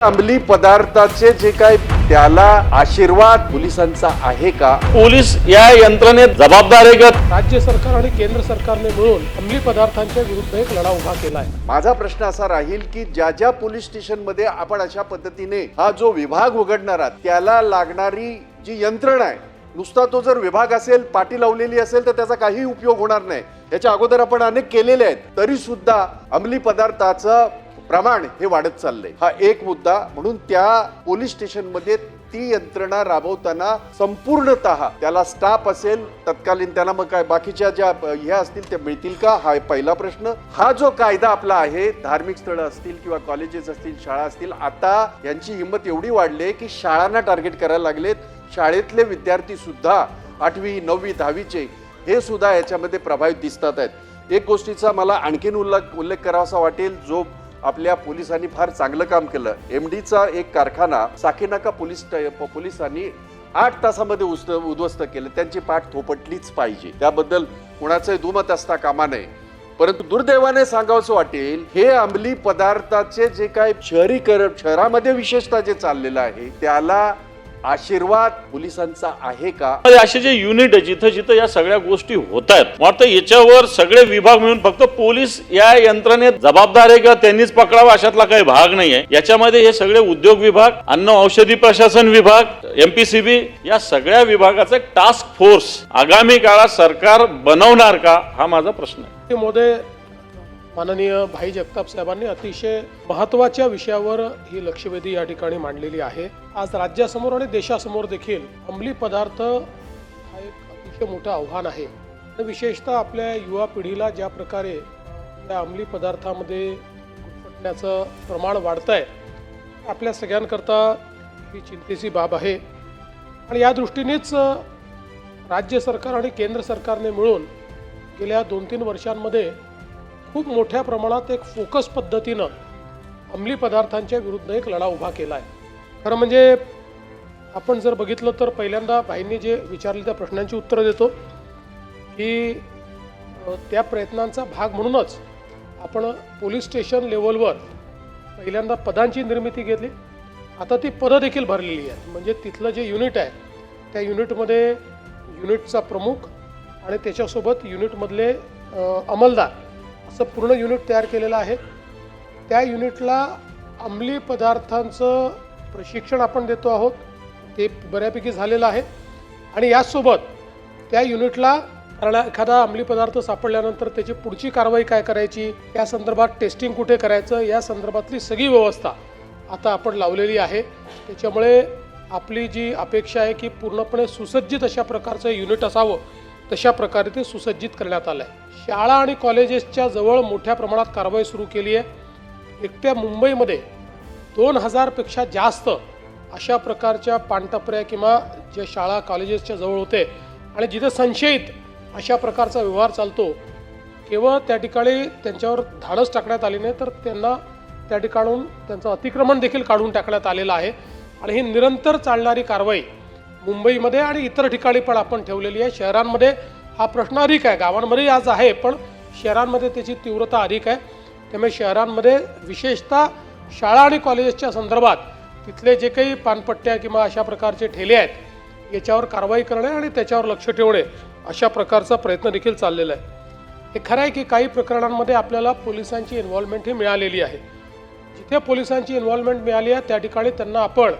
अंमली पदार्थाचे जे काय त्याला आशीर्वाद पोलिसांचा आहे का? पोलीस या यंत्रणेत जबाबदार आहे का? राज्य सरकार आणि केंद्र सरकारने मिळून अंमली पदार्थांच्या विरुद्ध एक लढा उभा केला आहे। माझा प्रश्न असा राहील की ज्या ज्या पोलीस स्टेशन मध्ये आपण अशा पद्धतीने हा जो विभाग उघडणार आहात त्याला लागणारी जी यंत्रणा आहे, नुसता तो जर विभाग असेल, पाटी लावलेली असेल तर त्याचा काही उपयोग होणार नाही। याच्या अगोदर आपण अनेक केलेले आहेत, तरी सुद्धा अंमली पदार्थाचं प्रमाण हे वाढत चाललंय। हा एक मुद्दा म्हणून त्या पोलीस स्टेशन मध्ये ती यंत्रणा राबवताना संपूर्णतः त्याला स्टाफ असेल तत्कालीन, त्यांना मग काय बाकीच्या ज्या ह्या असतील त्या मिळतील का, हा पहिला प्रश्न। हा जो कायदा आपला आहे, धार्मिक स्थळं असतील किंवा कॉलेजेस असतील, शाळा असतील, आता यांची हिंमत एवढी वाढली की शाळांना टार्गेट करायला लागलेत। शाळेतले विद्यार्थी सुद्धा 8वी 9वी 10वीचे हे सुद्धा याच्यामध्ये प्रभावित दिसतात आहेत। एक गोष्टीचा मला आणखीन उल्लेख करावासा वाटेल, जो आपल्या पोलिसांनी फार चांगलं काम केलं। एमडीचा एक कारखाना साकीनाका पोलिसांनी 8 तासामध्ये उद्ध्वस्त केलं। त्यांची पाठ थोपटलीच पाहिजे, त्याबद्दल कुणाचं दुमत असता कामा नये। परंतु दुर्दैवाने सांगावंसं वाटेल, हे अंमली पदार्थाचे जे काय शहरीकरण शहरामध्ये विशेषतः जे चाललेलं आहे त्याला आशीर्वाद पोलिसांचा आहे का? असे जे युनिट आहे जिथं जिथं या सगळ्या गोष्टी होत आहेत, वाटतं याच्यावर सगळे विभाग मिळून फक्त पोलीस या यंत्रणेत जबाबदार आहे का त्यांनीच पकडावा अशातला काही भाग नाही आहे। याच्यामध्ये हे सगळे उद्योग विभाग, अन्न औषधी प्रशासन विभाग, एमपीसीबी या सगळ्या विभागाचा एक टास्क फोर्स आगामी काळात सरकार बनवणार का, हा माझा प्रश्न आहे। मोदी माननीय भाई जगताप साहेबांनी अतिशय महत्त्वाच्या विषयावर ही लक्षवेधी या ठिकाणी मांडलेली आहे। आज राज्यासमोर आणि देशासमोर देखील अंमली पदार्थ हा एक अतिशय मोठं आव्हान आहे। विशेषतः आपल्या युवा पिढीला ज्या प्रकारे या अंमली पदार्थामध्ये गुरफटण्याचं प्रमाण वाढत आहे, आपल्या सगळ्यांकरता ही चिंतेची बाब आहे। आणि या दृष्टीनेच राज्य सरकार आणि केंद्र सरकारने मिळून गेल्या 2-3 वर्षांमध्ये खूप मोठ्या प्रमाणात एक फोकस पद्धतीनं अंमली पदार्थांच्या विरुद्ध एक लढा उभा केला आहे। खरं म्हणजे आपण जर बघितलं तर पहिल्यांदा भाईंनी जे विचारले त्या प्रश्नांची उत्तरं देतो की त्या प्रयत्नांचा भाग म्हणूनच आपण पोलीस स्टेशन लेवलवर पहिल्यांदा पदांची निर्मिती केली। आता ती पदं देखील भरलेली आहेत। म्हणजे तिथलं जे युनिट आहे त्या युनिटमध्ये युनिटचा प्रमुख आणि त्याच्यासोबत युनिटमधले अंमलदार असं पूर्ण युनिट तयार केलेलं आहे। त्या युनिटला अंमली पदार्थांचं प्रशिक्षण आपण देतो आहोत, ते बऱ्यापैकी झालेलं आहे। आणि याचसोबत त्या युनिटला एखादा अंमली पदार्थ सापडल्यानंतर त्याची पुढची कारवाई काय करायची, या संदर्भात टेस्टिंग कुठे करायचं, या संदर्भातली सगळी व्यवस्था आता आपण लावलेली आहे। त्याच्यामुळे आपली जी अपेक्षा आहे की पूर्णपणे सुसज्जित अशा प्रकारचं युनिट असावं, तशा प्रकारे ते सुसज्जित करण्यात आलं आहे। शाळा आणि कॉलेजेसच्या जवळ मोठ्या प्रमाणात कारवाई सुरू केली आहे। एकट्या मुंबईमध्ये 2000 पेक्षा जास्त अशा प्रकारच्या पानटपऱ्या किंवा ज्या शाळा कॉलेजेसच्या जवळ होते आणि जिथे संशयित अशा प्रकारचा व्यवहार चालतो, केवळ त्या ठिकाणी त्यांच्यावर धाडस टाकण्यात आली नाही, तर त्यांना त्या ठिकाणून त्यांचं अतिक्रमण देखील काढून टाकण्यात आलेलं आहे। आणि ही निरंतर चालणारी कारवाई मुंबईमध्ये आणि इतर ठिकाणी पण आपण ठेवलेली आहे। शहरांमध्ये हा प्रश्न अधिक आहे, गावांमध्ये आज आहे, पण शहरांमध्ये त्याची तीव्रता अधिक आहे। त्यामुळे शहरांमध्ये विशेषतः शाळा आणि कॉलेजेसच्या संदर्भात तिथले जे काही पानपट्ट्या किंवा अशा प्रकारचे ठेले आहेत याच्यावर कारवाई करणे आणि त्याच्यावर लक्ष ठेवणे अशा प्रकारचा प्रयत्न देखील चाललेला आहे। हे खरं आहे की काही प्रकरणांमध्ये आपल्याला पोलिसांची इन्व्हॉल्वमेंट ही मिळालेली आहे। जिथे पोलिसांची इन्व्हॉल्वमेंट मिळाली आहे त्या ठिकाणी त्यांना आपण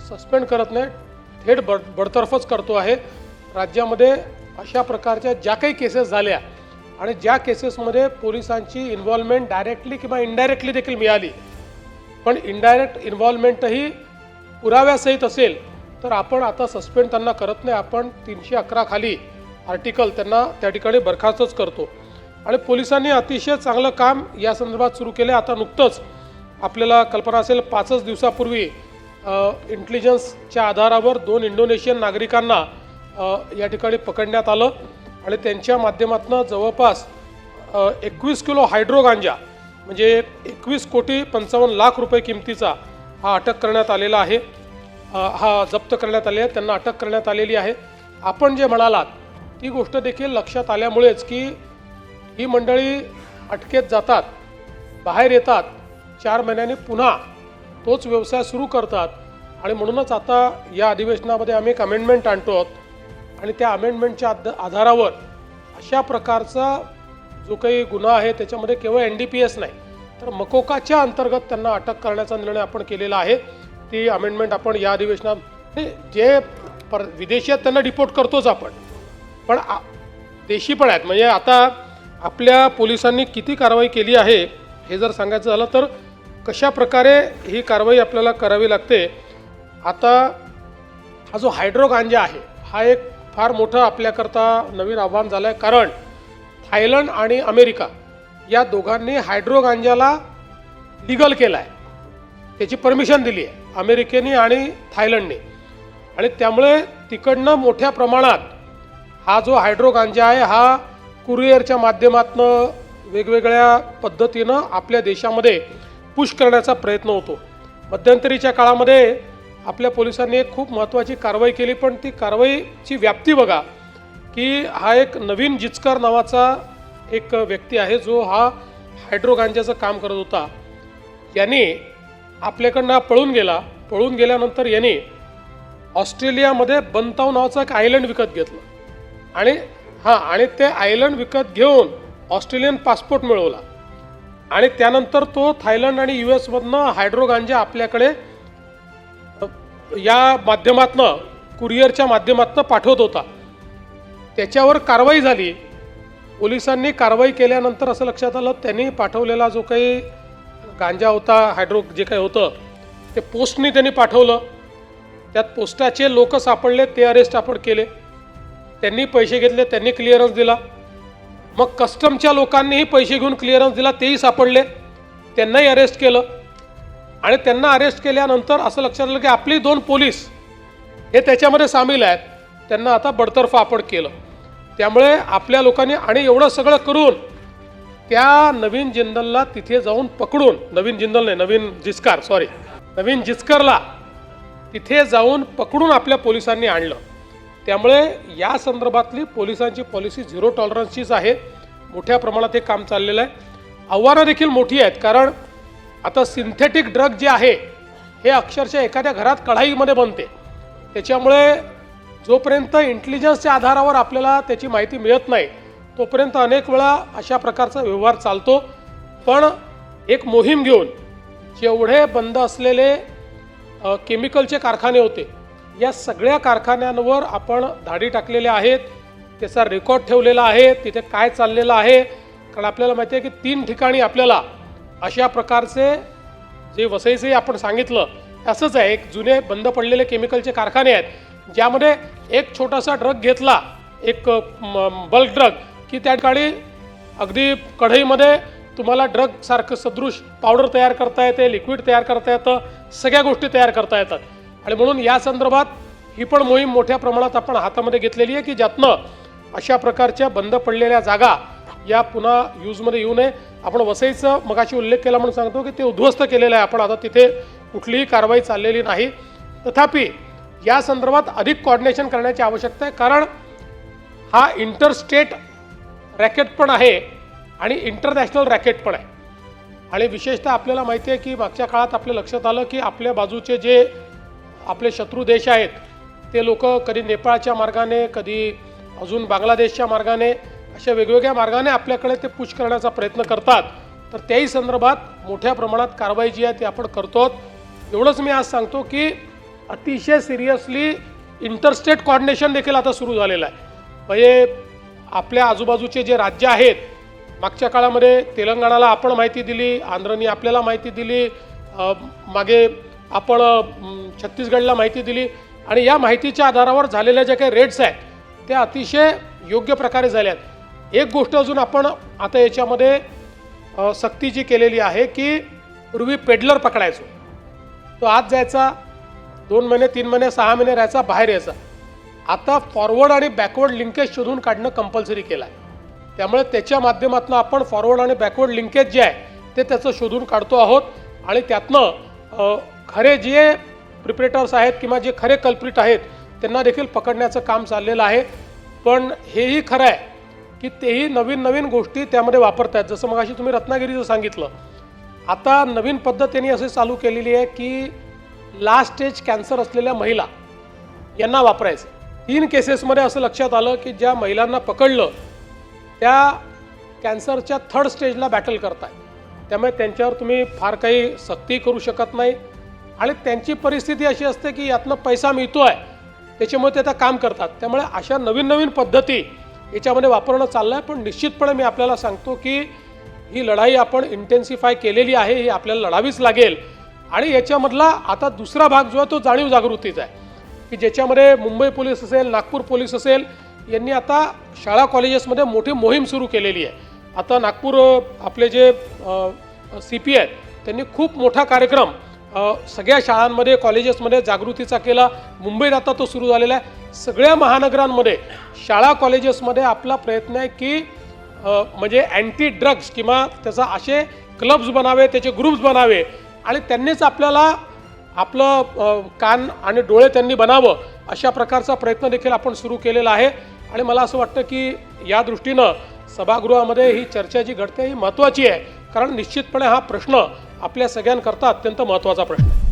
सस्पेंड करत नाही, थेट बडतर्फच करतो आहे। राज्यामध्ये अशा प्रकारच्या ज्या काही केसेस झाल्या आणि ज्या केसेसमध्ये पोलिसांची इन्व्हॉल्वमेंट डायरेक्टली किंवा इनडायरेक्टली देखील मिळाली, पण इनडायरेक्ट इन्व्हॉल्वमेंटही पुराव्यासहित असेल, तर आपण आता सस्पेंड त्यांना करत नाही, आपण 311 खाली आर्टिकल त्यांना त्या ठिकाणी बरखास्तच करतो। आणि पोलिसांनी अतिशय चांगलं काम या संदर्भात सुरू केलं। आता नुकतंच आपल्याला कल्पना असेल, 5 दिवसापूर्वी इंटेलिजन्सच्या आधारावर 2 इंडोनेशियन नागरिकांना या ठिकाणी पकडण्यात आलं आणि त्यांच्या माध्यमातून जवळपास 21 किलो हायड्रो गांजा म्हणजे 21,55,00,000 रुपये किमतीचा हा अटक करण्यात आलेला आहे, हा जप्त करण्यात आले आहे, त्यांना अटक करण्यात आलेली आहे। आपण जे म्हणालात ती गोष्ट देखील लक्षात आल्यामुळेच की ही मंडळी अटकेत जातात, बाहेर येतात, 4 महिन्यांनी पुन्हा तोच व्यवसाय सुरू करतात. आणि म्हणूनच आता या अधिवेशनामध्ये आम्ही एक अमेंडमेंट आणतो आहोत आणि त्या अमेंडमेंटच्या आधारावर अशा प्रकारचा जो काही गुन्हा आहे त्याच्यामध्ये केवळ NDPS नाही तर मकोकाच्या अंतर्गत त्यांना अटक करण्याचा निर्णय आपण केलेला आहे. ती अमेंडमेंट आपण या अधिवेशनात जे विदेशी आहेत त्यांना डिपोर्ट करतोच आपण, पण देशी पण आहेत. म्हणजे आता आपल्या पोलिसांनी किती कारवाई केली आहे हे जर सांगायचं झालं तर कशा प्रकारे ही कारवाई आपल्याला करावी लागते. आता हा जो हायड्रो गांजा आहे हा एक फार मोठं आपल्याकरता नवीन आव्हान झालं आहे, कारण थायलंड आणि अमेरिका या दोघांनी हायड्रो गांजाला लिगल केलं आहे, त्याची परमिशन दिली आहे अमेरिकेने आणि थायलंडने. आणि त्यामुळे तिकडनं मोठ्या प्रमाणात हा जो हायड्रो गांजा आहे हा कुरिअरच्या माध्यमातून वेगवेगळ्या पद्धतीनं आपल्या देशामध्ये पुश करण्याचा प्रयत्न होतो. मध्यंतरीच्या काळामध्ये आपल्या पोलिसांनी एक खूप महत्त्वाची कारवाई केली, पण ती कारवाईची व्याप्ती बघा की हा एक नवीन जिचकर नावाचा एक व्यक्ती आहे जो हा हायड्रो गांजाचं काम करत होता. याने आपल्याकडनं पळून गेला. पळून गेल्यानंतर याने ऑस्ट्रेलियामध्ये बंताव नावाचं एक आयलंड विकत घेतलं आणि ते आयलंड विकत घेऊन ऑस्ट्रेलियन पासपोर्ट मिळवला आणि त्यानंतर तो थायलंड आणि US मधनं हायड्रो गांजा आपल्याकडे या माध्यमातनं कुरिअरच्या माध्यमातनं पाठवत होता. त्याच्यावर कारवाई झाली. पोलिसांनी कारवाई केल्यानंतर असं लक्षात आलं त्यांनी पाठवलेला जो काही गांजा होता, हायड्रो जे काही होतं ते पोस्टनी त्यांनी पाठवलं. त्यात पोस्टाचे लोक सापडले, ते अरेस्ट आपण केले. त्यांनी पैसे घेतले, त्यांनी क्लिअरन्स दिला. मग कस्टमच्या लोकांनीही पैसे घेऊन क्लिअरन्स दिला, तेही सापडले, त्यांनाही अरेस्ट केलं. आणि त्यांना अरेस्ट केल्यानंतर असं लक्षात आलं की आपली 2 पोलीस हे त्याच्यामध्ये सामील आहेत, त्यांना आता बडतर्फ आपण केलं. त्यामुळे आपल्या लोकांनी आणि एवढं सगळं करून त्या नवीन जिंदलला तिथे जाऊन पकडून, नवीन जिचकरला तिथे जाऊन पकडून आपल्या पोलिसांनी आणलं. त्यामुळे या संदर्भातली पोलिसांची पॉलिसी 0 टॉलरन्सचीच आहे. मोठ्या प्रमाणात हे काम चाललेलं आहे. आव्हानं देखील मोठी आहेत, कारण आता सिंथेटिक ड्रग जे आहे हे अक्षरशः एखाद्या घरात कढाईमध्ये बनते. त्याच्यामुळे जोपर्यंत इंटेलिजन्सच्या आधारावर आपल्याला त्याची माहिती मिळत नाही तोपर्यंत अनेक वेळा अशा प्रकारचा व्यवहार चालतो. पण एक मोहीम घेऊन जेवढे बंद असलेले केमिकलचे कारखाने होते या सगळ्या कारखान्यांवर आपण धाडी टाकलेल्या आहेत, त्याचा रेकॉर्ड ठेवलेला आहे, तिथे काय चाललेलं आहे. कारण आपल्याला माहिती आहे की 3 ठिकाणी आपल्याला अशा प्रकारचे जे वसईचे आपण सांगितलं असंच आहे, एक जुने बंद पडलेले केमिकलचे कारखाने आहेत ज्यामध्ये एक छोटासा ड्रग घेतला, एक बल्क ड्रग, की त्या ठिकाणी अगदी कढईमध्ये तुम्हाला ड्रग सारखं सदृश पावडर तयार करता येते, लिक्विड तयार करता येतं, सगळ्या गोष्टी तयार करता येतात. आणि म्हणून या संदर्भात ही पण मोहीम मोठ्या प्रमाणात आपण हातामध्ये घेतलेली आहे की ज्यातनं अशा प्रकारच्या बंद पडलेल्या जागा या पुन्हा यूजमध्ये येऊ नये. आपण वसईचं मगाशी उल्लेख केला म्हणून सांगतो की ते उद्ध्वस्त केलेलं आहे आपण. आता तिथे कुठलीही कारवाई चाललेली नाही. तथापि या संदर्भात अधिक कोऑर्डिनेशन करण्याची आवश्यकता आहे, कारण हा इंटरस्टेट रॅकेट पण आहे आणि इंटरनॅशनल रॅकेट पण आहे. आणि विशेषतः आपल्याला माहिती आहे की मागच्या काळात आपल्या लक्षात आलं की आपल्या बाजूचे जे आपले शत्रू देश आहेत ते लोक कधी नेपाळच्या मार्गाने, कधी अजून बांगलादेशच्या मार्गाने, अशा वेगवेगळ्या मार्गाने आपल्याकडे ते पुश करण्याचा प्रयत्न करतात. तर त्याही संदर्भात मोठ्या प्रमाणात कारवाई जी आहे ती आपण करतो. एवढंच मी आज सांगतो की अतिशय सिरियसली इंटरस्टेट कोऑर्डिनेशन देखील आता सुरू झालेलं आहे. म्हणजे आपल्या आजूबाजूचे जे राज्य आहेत, मागच्या काळामध्ये तेलंगणाला आपण माहिती दिली, आंध्रनी आपल्याला माहिती दिली, मागे आपण छत्तीसगडला माहिती दिली, आणि या माहितीच्या आधारावर झालेल्या ज्या काही रेड्स आहेत त्या अतिशय योग्य प्रकारे झाल्या आहेत. एक गोष्ट अजून आपण आता याच्यामध्ये सक्ती जी केलेली आहे की पूर्वी पेडलर पकडायचो, तो आत जायचा, 2 महिने 3 महिने 6 महिने राहायचा, बाहेर यायचा. आता फॉरवर्ड आणि बॅकवर्ड लिंकेज शोधून काढणं कंपल्सरी केलं आहे. त्यामुळे त्याच्या माध्यमातून आपण फॉरवर्ड आणि बॅकवर्ड लिंकेज जे आहे ते त्याचं शोधून काढतो आहोत. आणि त्यातनं खरे जे प्रिपरेटर्स आहेत किंवा जे खरे कल्प्रिट आहेत त्यांना देखील पकडण्याचं काम चाललेलं आहे. पण हेही खरं आहे की तेही नवीन नवीन गोष्टी त्यामध्ये वापरत आहेत. जसं मगाशी तुम्ही रत्नागिरीचं सांगितलं, आता नवीन पद्धत त्यांनी अशी चालू केलेली आहे की लास्ट स्टेज कॅन्सर असलेल्या महिला यांना वापरायचं. 3 केसेसमध्ये असं लक्षात आलं की ज्या महिलांना पकडलं त्या कॅन्सरच्या 3rd स्टेजला बॅटल करताय. त्यामुळे त्यांच्यावर तुम्ही फार काही सक्ती करू शकत नाही आणि त्यांची परिस्थिती अशी असते की यातनं पैसा मिळतो आहे त्याच्यामुळे ते आता काम करतात. त्यामुळे अशा नवीन नवीन पद्धती याच्यामध्ये वापरणं चाललं आहे. पण निश्चितपणे मी आपल्याला सांगतो की ही लढाई आपण इंटेन्सिफाय केलेली आहे, ही आपल्याला लढावीच लागेल. आणि याच्यामधला आता दुसरा भाग जो आहे तो जाणीव जागृतीचा आहे की ज्याच्यामध्ये मुंबई पोलीस असेल, नागपूर पोलीस असेल यांनी आता शाळा कॉलेजेसमध्ये मोठी मोहीम सुरू केलेली आहे. आता नागपूर आपले जे CP आहेत त्यांनी खूप मोठा कार्यक्रम सगळ्या शाळांमध्ये कॉलेजेसमध्ये जागृतीचा केला. मुंबईत आता तो सुरू झालेला आहे. सगळ्या महानगरांमध्ये शाळा कॉलेजेसमध्ये आपला प्रयत्न आहे की म्हणजे अँटी ड्रग्स किंवा त्याचा असे क्लब्स बनावे, त्याचे ग्रुप्स बनावे आणि त्यांनीच आपल्याला आपलं कान आणि डोळे त्यांनी बनावं अशा प्रकारचा प्रयत्न देखील आपण सुरू केलेला आहे. आणि मला असं वाटतं की या दृष्टीनं सभागृहामध्ये ही चर्चा जी घडते ही महत्त्वाची आहे, कारण निश्चितपणे हा प्रश्न आपल्या सगळ्यांकरता अत्यंत महत्त्वाचा प्रश्न आहे.